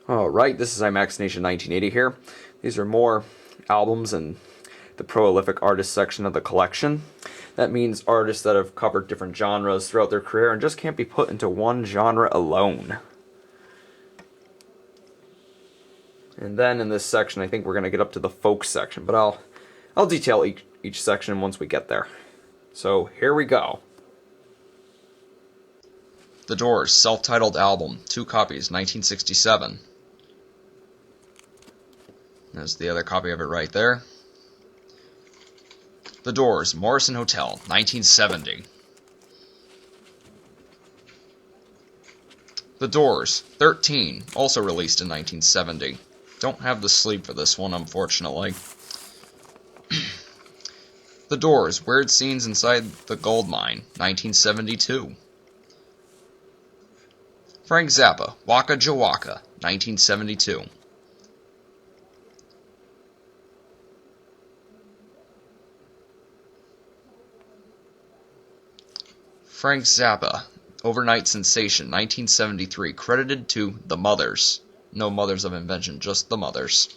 Alright, this is IMAX Nation 1980 here. These are more albums in the prolific artist section of the collection. That means artists that have covered different genres throughout their career and just can't be put into one genre alone. And then in this section, I think we're going to get up to the folk section, but I'll detail each section once we get there. So here we go. The Doors, self-titled album, 2 copies, 1967. There's the other copy of it right there. The Doors, Morrison Hotel, 1970. The Doors, 13, also released in 1970. Don't have the sleeve for this one, unfortunately. The Doors, Weird Scenes Inside the Gold Mine, 1972. Frank Zappa, Waka Jawaka, 1972. Frank Zappa, Overnight Sensation, 1973, credited to The Mothers. No Mothers of Invention, just The Mothers.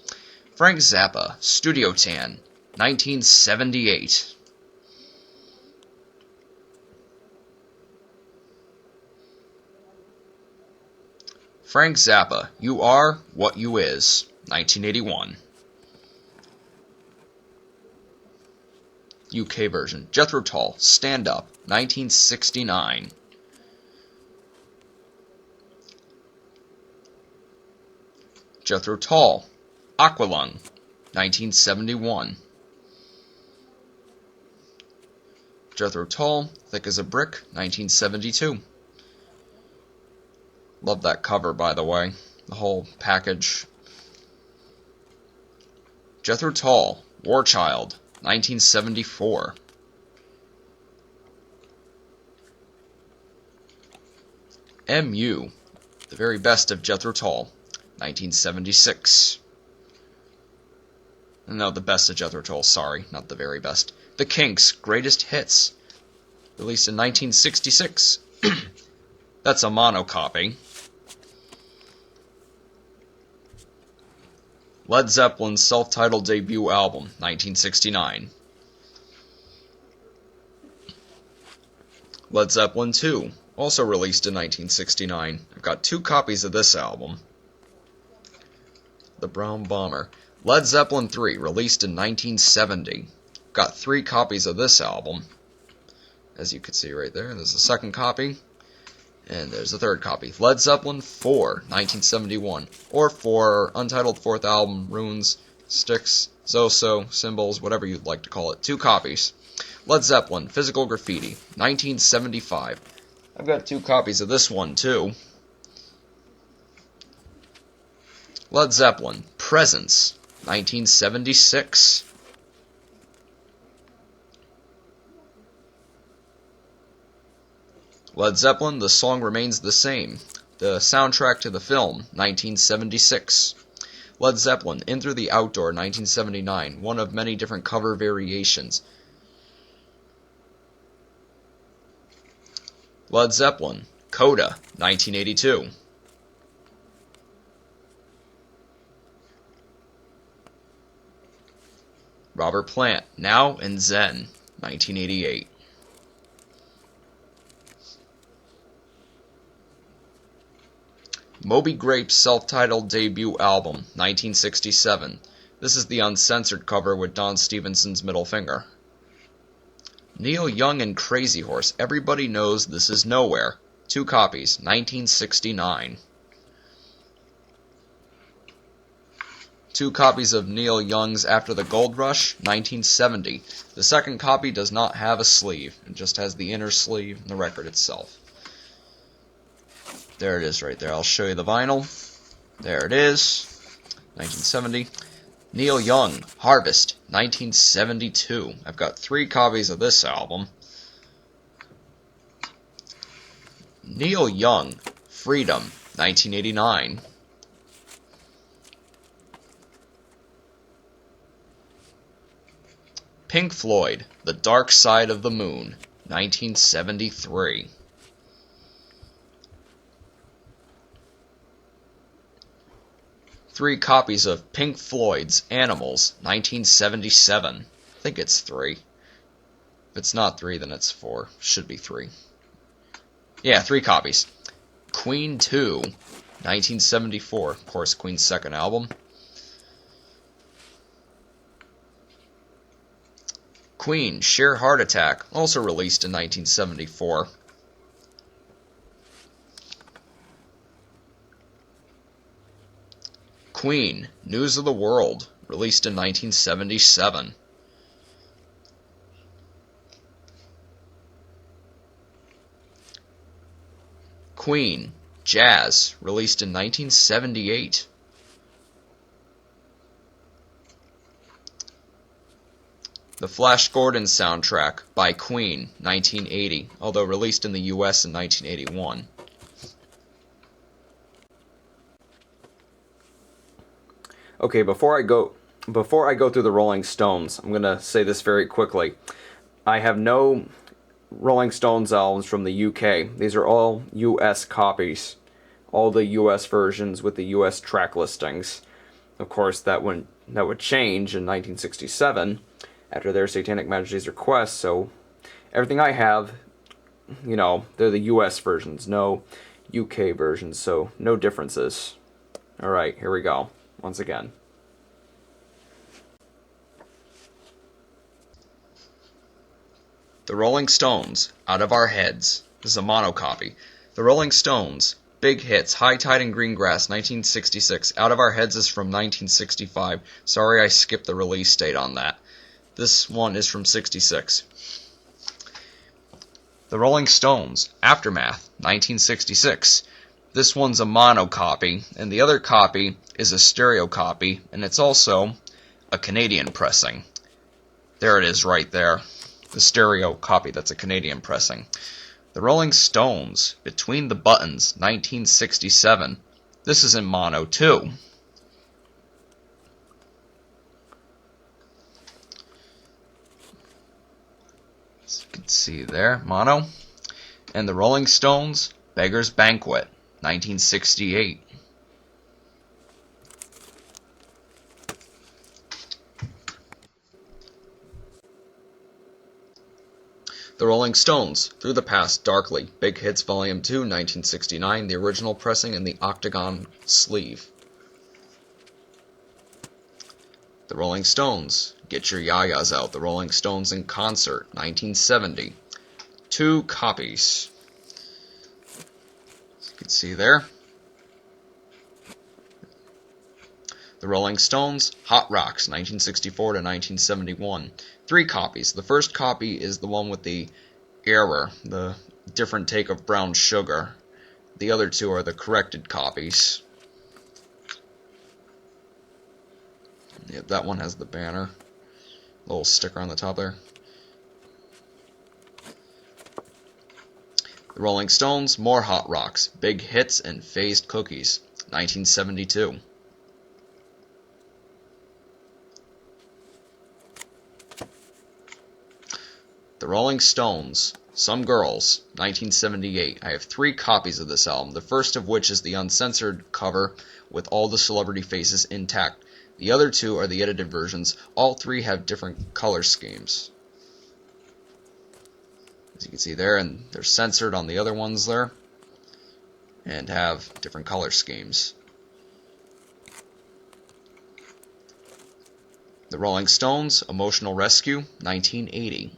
Frank Zappa, Studio Tan, 1978. Frank Zappa, You Are What You Is, 1981. UK version, Jethro Tull, Stand Up, 1969. Jethro Tull, Aqualung, 1971. Jethro Tull, Thick as a Brick, 1972. Love that cover, by the way. The whole package. Jethro Tull, War Child, 1974. M.U., The Very Best of Jethro Tull, 1976. No, The Best of Jethro Tull, sorry, not The Very Best. The Kinks, Greatest Hits, released in 1966. That's a mono copy. Led Zeppelin's self-titled debut album, 1969. Led Zeppelin 2, also released in 1969. I've got 2 copies of this album. The Brown Bomber. Led Zeppelin 3, released in 1970. Got 3 copies of this album. As you can see right there, there's a second copy. And there's a third copy. Led Zeppelin 4, 1971. Or 4, untitled 4th album, Runes, Sticks, Zoso, Symbols, whatever you'd like to call it. 2 copies. Led Zeppelin, Physical Graffiti, 1975. I've got 2 copies of this one, too. Led Zeppelin, Presence, 1976. Led Zeppelin, The Song Remains the Same. The soundtrack to the film, 1976. Led Zeppelin, In Through the Outdoor, 1979. One of many different cover variations. Led Zeppelin, Coda, 1982. Robert Plant, Now and Zen, 1988. Moby Grape's self-titled debut album, 1967. This is the uncensored cover with Don Stevenson's middle finger. Neil Young and Crazy Horse, Everybody Knows This Is Nowhere. 2 copies, 1969. 2 copies of Neil Young's After the Gold Rush, 1970. The second copy does not have a sleeve. It just has the inner sleeve and the record itself. There it is right there. I'll show you the vinyl. There it is. 1970. Neil Young, Harvest, 1972. I've got 3 copies of this album. Neil Young, Freedom, 1989. Pink Floyd, The Dark Side of the Moon, 1973. 3 copies of Pink Floyd's Animals, 1977. I think it's 3. If it's not 3, then it's 4. Should be 3. Yeah, 3 copies. Queen 2, 1974. Of course, Queen's second album. Queen, Sheer Heart Attack, also released in 1974. Queen, News of the World, released in 1977. Queen, Jazz, released in 1978. The Flash Gordon soundtrack by Queen, 1980, although released in the US in 1981. Okay, before I go through the Rolling Stones, I'm going to say this very quickly. I have no Rolling Stones albums from the UK. These are all US copies. All the US versions with the US track listings. Of course, that would change in 1967 after their Satanic Majesty's request, so everything I have, they're the US versions, no UK versions, so no differences. Alright, here we go. Once again. The Rolling Stones, Out of Our Heads. This is a monocopy. The Rolling Stones, Big Hits, High Tide and Greengrass, 1966. Out of Our Heads is from 1965. Sorry I skipped the release date on that. This one is from 66. The Rolling Stones, Aftermath, 1966. This one's a monocopy, and the other copy is a stereo copy, and it's also a Canadian pressing. There it is right there. The stereo copy that's a Canadian pressing. The Rolling Stones, Between the Buttons, 1967. This is in mono too. As you can see there, mono. And the Rolling Stones, Beggar's Banquet, 1968. The Rolling Stones, Through the Past, Darkly, Big Hits Volume 2, 1969, the original pressing in the octagon sleeve. The Rolling Stones, Get Your Yayas Out, The Rolling Stones in Concert, 1970. 2 copies. As you can see there. The Rolling Stones, Hot Rocks, 1964 to 1971. 3 copies. The first copy is the one with the error, the different take of Brown Sugar. The other 2 are the corrected copies. Yep, that one has the banner. Little sticker on the top there. The Rolling Stones, More Hot Rocks, Big Hits and Phased Cookies, 1972. The Rolling Stones, Some Girls, 1978. I have 3 copies of this album, the first of which is the uncensored cover with all the celebrity faces intact. The other 2 are the edited versions. All 3 have different color schemes. As you can see there, and they're censored on the other ones there, and have different color schemes. The Rolling Stones, Emotional Rescue, 1980.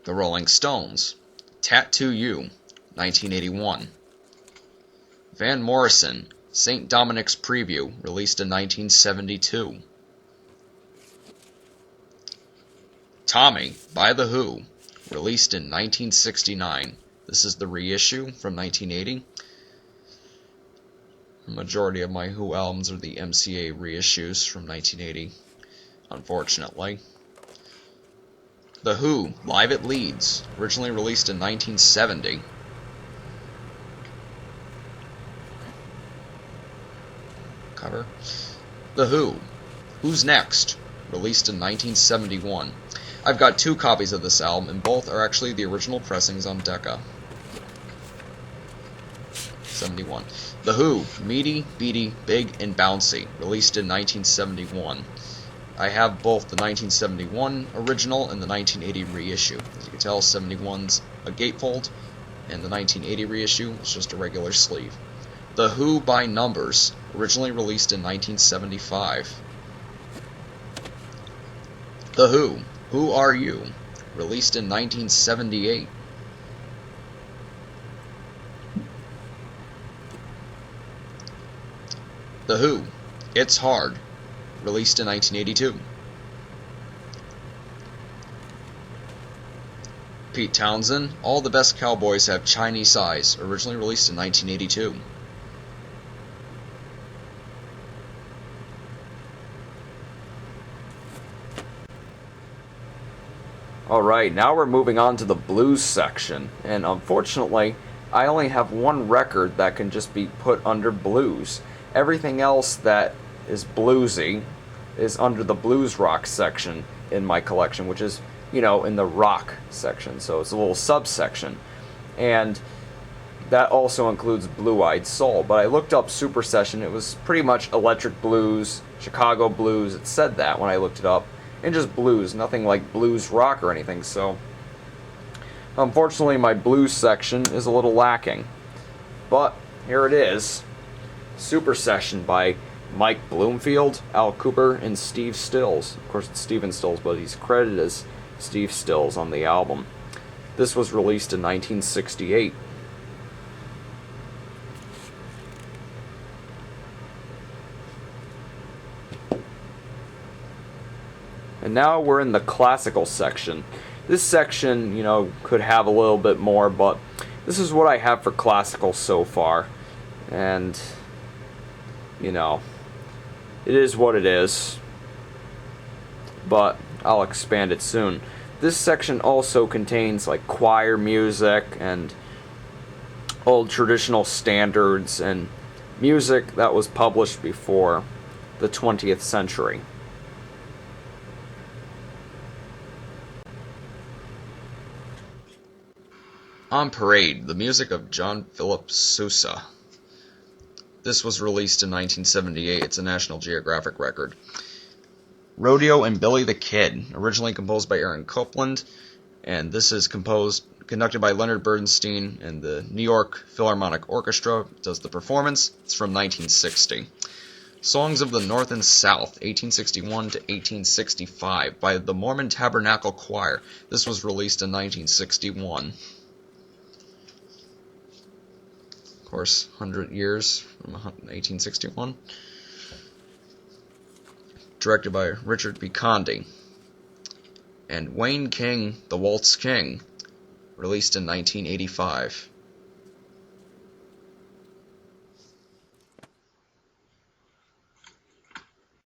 The Rolling Stones, Tattoo You, 1981. Van Morrison, St. Dominic's Preview, released in 1972. Tommy, by The Who, released in 1969. This is the reissue from 1980. The majority of my Who albums are the MCA reissues from 1980, unfortunately. The Who, Live at Leeds, originally released in 1970. Cover. The Who, Who's Next, released in 1971. I've got 2 copies of this album, and both are actually the original pressings on Decca. 1971. The Who, Meaty, Beady, Big, and Bouncy, released in 1971. I have both the 1971 original and the 1980 reissue. As you can tell, 71's a gatefold, and the 1980 reissue is just a regular sleeve. The Who by Numbers, originally released in 1975. The Who Are You, released in 1978. The Who, It's Hard, released in 1982. Pete Townsend, All the Best Cowboys Have Chinese Eyes, originally released in 1982. Alright, now we're moving on to the blues section, and unfortunately, I only have one record that can just be put under blues. Everything else that is bluesy is under the blues rock section in my collection, which is, in the rock section, so it's a little subsection. And that also includes Blue-Eyed Soul, but I looked up Super Session. It was pretty much electric blues, Chicago blues. It said that when I looked it up. And just blues, nothing like blues rock or anything, so unfortunately my blues section is a little lacking. But here it is. Super Session by Mike Bloomfield, Al Cooper, and Steve Stills. Of course it's Steven Stills, but he's credited as Steve Stills on the album. This was released in 1968. And now we're in the classical section. This section, could have a little bit more, but this is what I have for classical so far. And, it is what it is. But I'll expand it soon. This section also contains like choir music and old traditional standards and music that was published before the 20th century. On Parade, the music of John Philip Sousa. This was released in 1978. It's a National Geographic record. Rodeo and Billy the Kid, originally composed by Aaron Copland, and this is conducted by Leonard Bernstein, and the New York Philharmonic Orchestra does the performance. It's from 1960. Songs of the North and South, 1861 to 1865, by the Mormon Tabernacle Choir. This was released in 1961. Of course, 100 years from 1861. Directed by Richard B. Conde. And Wayne King, The Waltz King, released in 1985.